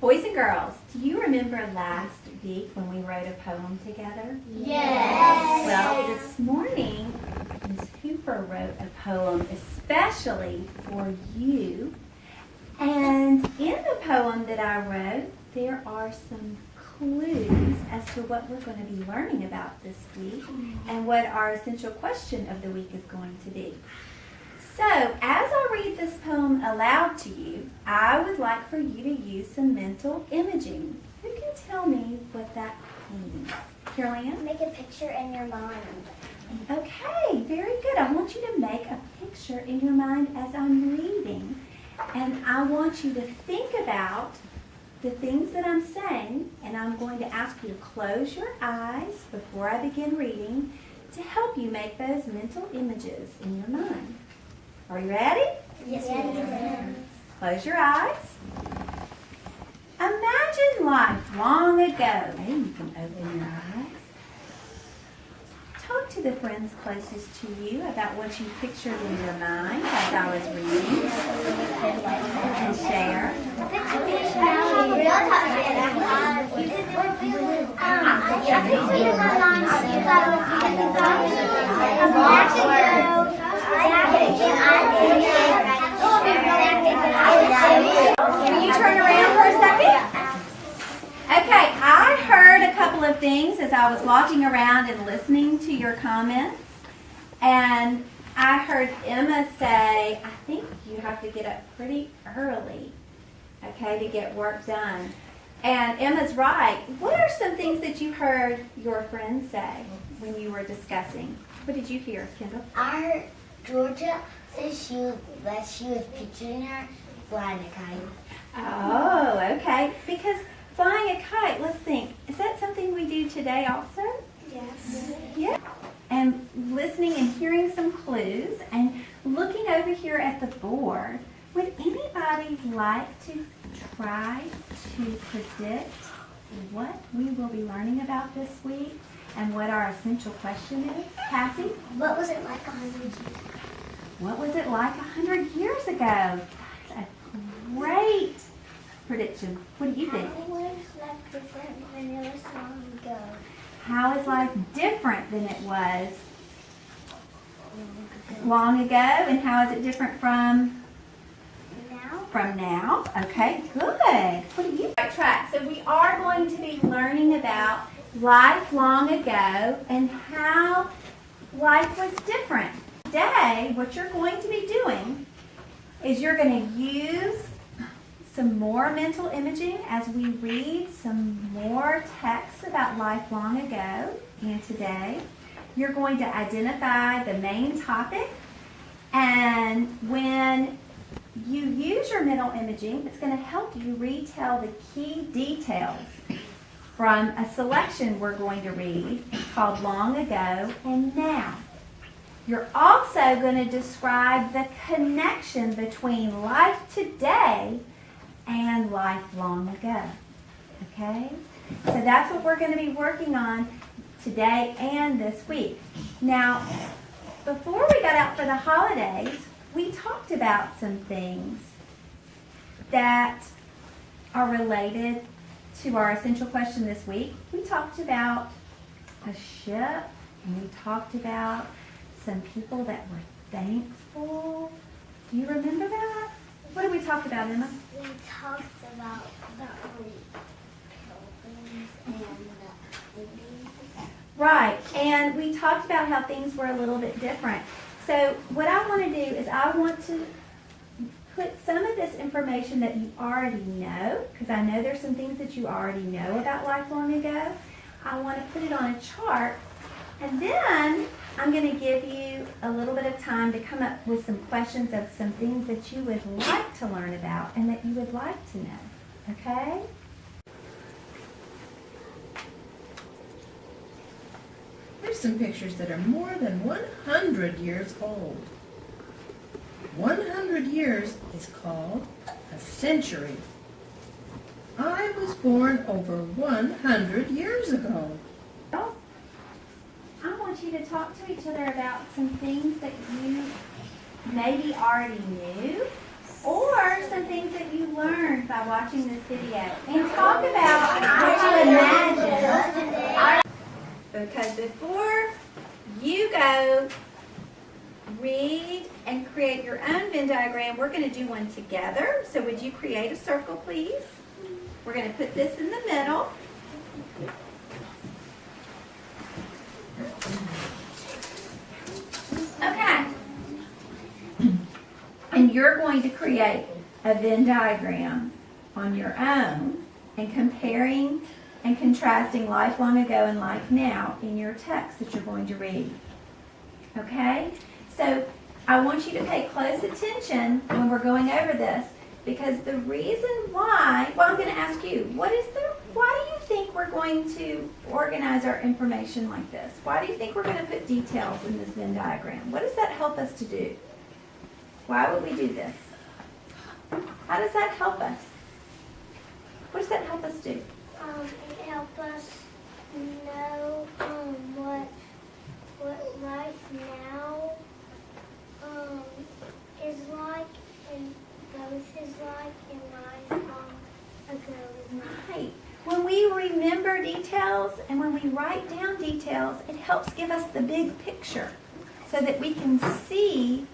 Boys and girls, do you remember last week when we wrote a poem together? Yes. Well, this morning, Ms. Hooper wrote a poem especially for you. And in the poem that I wrote, there are some clues as to what we're going to be learning about this week and what our essential question of the week is going to be. So, as I read this poem aloud to you, I would like for you to use some mental imaging. Who can tell me what that means? Carolyn? Make a picture in your mind. Okay, very good. I want you to make a picture in your mind as I'm reading. And I want you to think about the things that I'm saying, and I'm going to ask you to close your eyes before I begin reading to help you make those mental images in your mind. Are you ready? Yes, ma'am. Close your eyes. Imagine life long ago. Maybe you can open your eyes. Talk to the friends closest to you about what you pictured in your mind as I was reading. And share. Can you turn around for a second? Okay, I heard a couple of things as I was walking around and listening to your comments. And I heard Emma say, I think you have to get up pretty early, okay, to get work done. And Emma's right. What are some things that you heard your friends say when you were discussing? What did you hear, Kendall? I heard Georgia say she was picturing her flying a kite. Oh, okay. Because flying a kite, let's think, is that something we do today also? Yes. Yeah. And listening and hearing some clues and looking over here at the board, would anybody like to try to predict what we will be learning about this week and what our essential question is? Cassie? What was it like 100 years ago? What was it like 100 years ago? That's a great prediction. What do you think? How was life different than it was long ago? How is life different than it was long ago? And how is it different from now? Okay, good. What do you right track? So we are going to be learning about life long ago and how life was different. Today, what you're going to be doing is you're going to use some more mental imaging as we read some more texts about life long ago. And today, you're going to identify the main topic. And when you use your mental imaging, it's going to help you retell the key details from a selection we're going to read called Long Ago and Now. You're also going to describe the connection between life today and life long ago. Okay? So that's what we're going to be working on today and this week. Now, before we got out for the holidays, we talked about some things that are related to our essential question this week. We talked about a ship, and we talked about some people that were thankful. Do you remember that? What did we talk about, Emma? We talked about the early pilgrims and the Indians. Right, and we talked about how things were a little bit different. So what I want to do is I want to put some of this information that you already know, because I know there's some things that you already know about life long ago. I want to put it on a chart, and then I'm going to give you a little bit of time to come up with some questions of some things that you would like to learn about and that you would like to know. Okay? Here's some pictures that are more than 100 years old. 100 years is called a century. I was born over 100 years ago. I want you to talk to each other about some things that you maybe already knew, or some things that you learned by watching this video. And talk about what you imagine. Because before you go read and create your own Venn diagram, we're going to do one together. So would you create a circle, please? We're going to put this in the middle. Okay. And you're going to create a Venn diagram on your own and comparing and contrasting life long ago and life now in your text that you're going to read. Okay? So I want you to pay close attention when we're going over this, because the reason why, well, I'm going to ask you, why do you think we're going to organize our information like this? Why do you think we're going to put details in this Venn diagram? What does that help us to do? Why would we do this? How does that help us? What does that help us do? It helps us know what life now is like, and both is like, and life ago is like. Right. When we remember details and when we write down details, it helps give us the big picture so that we can see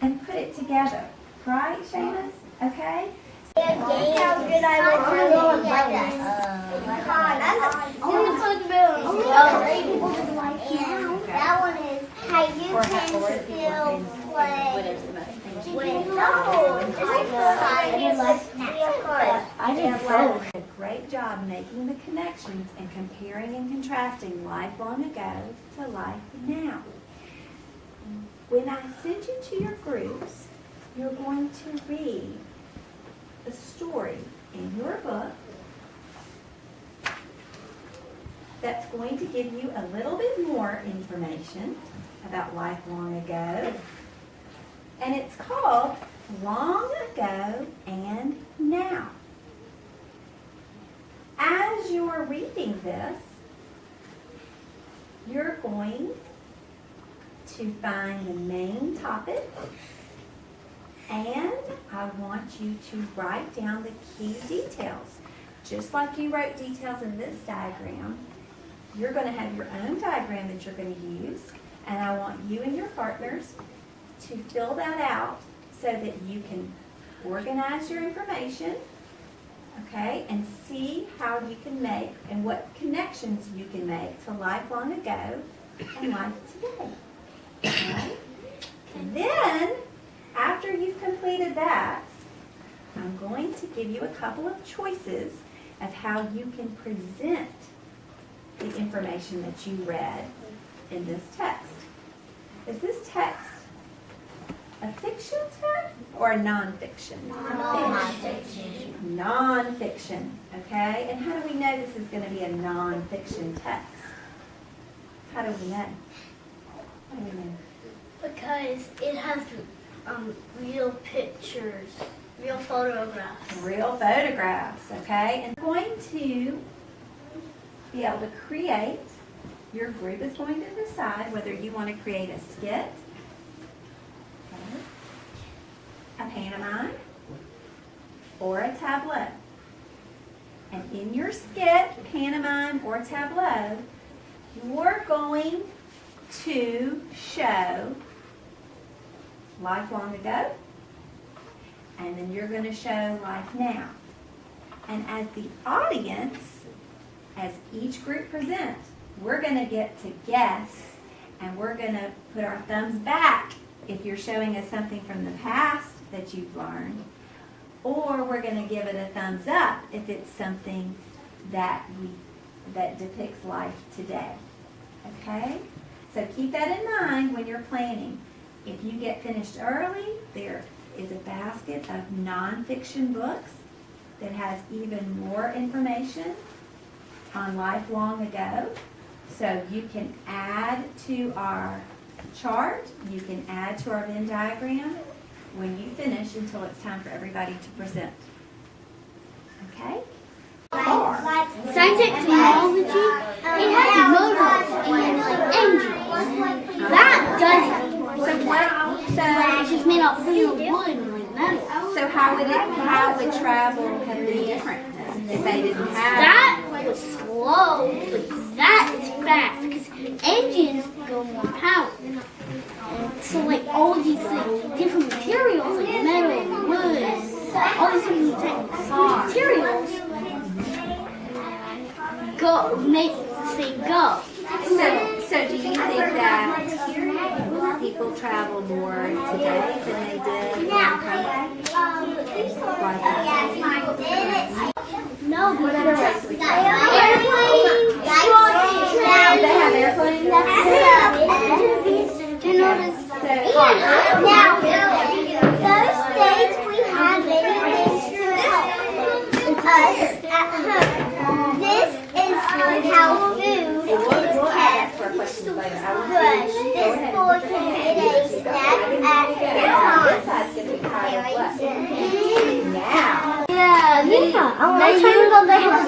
and put it together. Right, Seamus? Okay? How good I was really like that one is how you can feel play I did both. A great job making the connections and comparing and contrasting life long ago to life now. When I send you to your groups, you're going to read the story in your book that's going to give you a little bit more information about life long ago. And it's called Long Ago and Now. As you're reading this, you're going to find the main topic, and I want you to write down the key details. Just like you wrote details in this diagram, you're going to have your own diagram that you're going to use, and I want you and your partners to fill that out so that you can organize your information, okay, and see how you can make and what connections you can make to life long ago and life today. Okay? And then, after you've completed that, I'm going to give you a couple of choices of how you can present the information that you read in this text. Is this text a fiction text or a nonfiction? Nonfiction. Nonfiction, okay? And how do we know this is going to be a nonfiction text? How do we know? How do we know? Because it has real pictures, real photographs. Real photographs, okay? And we're going to be able to create, your group is going to decide whether you want to create a skit, okay, a pantomime, or a tableau. And in your skit, pantomime, or tableau, you're going to show life long ago, and then you're going to show life now. And as the audience, as each group presents, we're going to get to guess, and we're going to put our thumbs back if you're showing us something from the past that you've learned, or we're going to give it a thumbs up if it's something that depicts life today. Okay? So keep that in mind when you're planning. If you get finished early, there is a basket of nonfiction books that has even more information on life long ago. So you can add to our chart, you can add to our Venn diagram when you finish until it's time for everybody to present. Okay? Science and technology, it has motors and like engines. That doesn't. So it's just made out of wood and like metal. So how would travel have been different if they didn't have? That was slow, but that is fast because engines go more power. So like all these like different materials like metal, wood, all these different types of materials go make say go. So do you think that people travel more today than they did a long time ago? No, but What other ways do we travel? airplanes. They have airplanes? Do you notice? Now, those days we have anything to help us at home. This is how food is kept fresh. This boy can get a snack at any time. Now. Yeah. They have to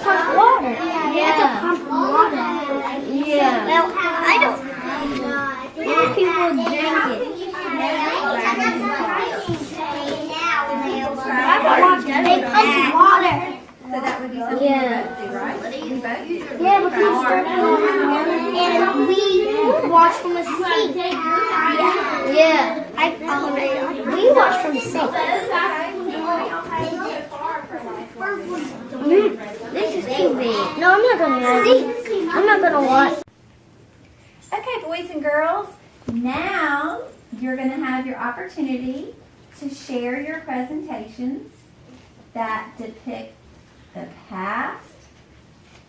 pump water. They have to pump water. Yeah. Well, I don't. People drink it. They pump water. So that would be something you both do, right? You both use your Yeah, but we start and we wash from the sink. Yeah. We wash from the sink. This is too big. No, I'm not gonna see. I'm not gonna watch. Okay, boys and girls, now you're going to have your opportunity to share your presentations that depict the past,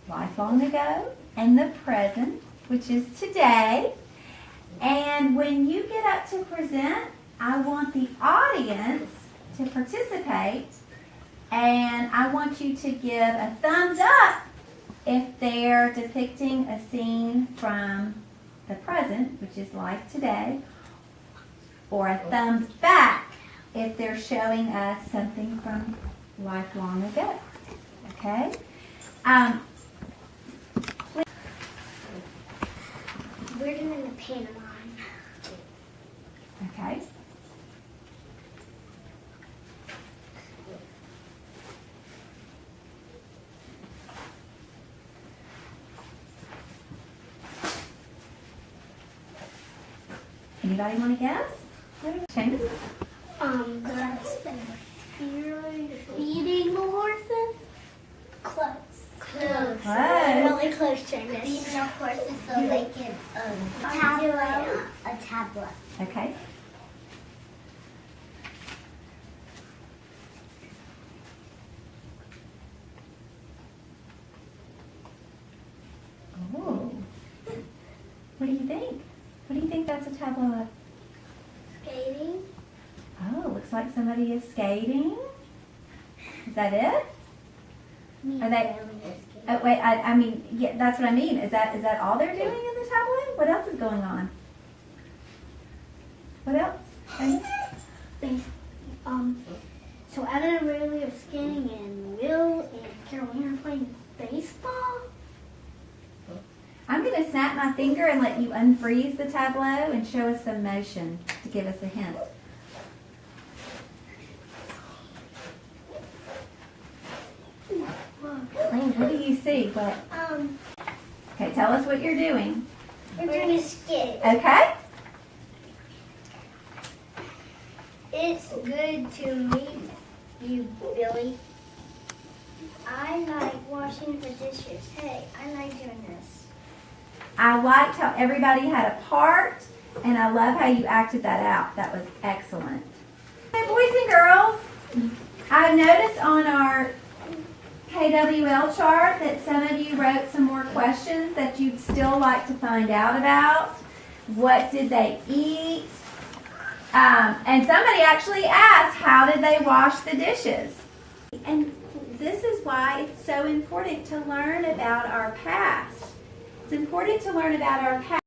life long ago, and the present, which is today. And when you get up to present, I want the audience to participate, and I want you to give a thumbs up if they're depicting a scene from the present, which is life today, or a thumbs back if they're showing us something from life long ago. Okay? We're doing the pantomime. Okay. Anybody want to guess? Shane? Feeding the horses? Close. Close. Really close, Seamus. Feeding the horses so they can a tablet. Okay. Oh. What do you think? What do you think that's a tableau of? Skating. Oh, looks like somebody is skating. Is that it? Are they? Oh, wait, I mean, yeah, that's what I mean. Is that all they're doing in the tableau? What else is going on? What else? So Adam and Riley are skating, and Will and Carolina are playing baseball. I'm going to snap my finger and let you unfreeze the tableau and show us some motion to give us a hint. What do you see? What? Okay, tell us what you're doing. We're doing a skit. Okay? It's good to meet you, Billy. I like washing the dishes. Hey, I like doing this. I liked how everybody had a part, and I love how you acted that out. That was excellent. Okay, boys and girls, I've noticed on our KWL chart that some of you wrote some more questions that you'd still like to find out about. What did they eat? And somebody actually asked, how did they wash the dishes? And this is why it's so important to learn about our past. It's important to learn about our past.